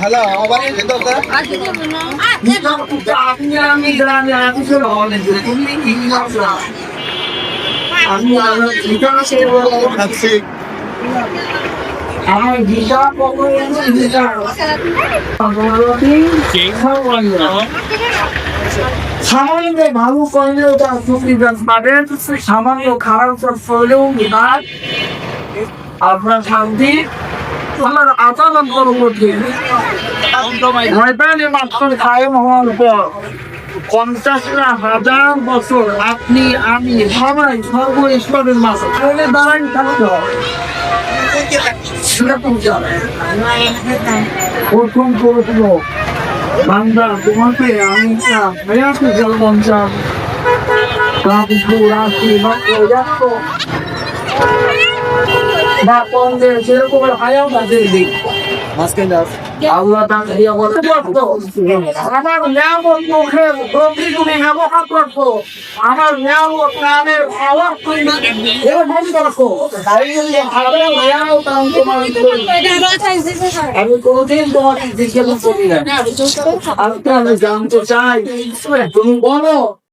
Hello আবার যেতে হতো আমার ভিসা সামান্য ভালো করলেও তার সুবিধা পাবেন, সামান্য খারাপ করলেও বিভাগ আপনার শান্তি তোমার আচরণ পরবর্তী ময়দানে মাত্র কায়েম হওয়ার পর 50 হাজার বছর আপনি আমি সবাই সর্ব ঈশ্বরের মাঝে দাঁড়ান থাকতে হবে। প্রথম প্রশ্ন বান্দা তোমাকে আমি মেয়াকে জলবন চান বা কমবে সেরকম হায়াও তাদের দিক আল্লাহ আমার নিয়ামত মুখে প্রতি তুমি ব্যবহার করছো, আমার নিয়ামত কানের আওয়াজ আমি কোনদিন তোমাকে জিজ্ঞাসা করি না। আমি জানতে চাই তুমি বলো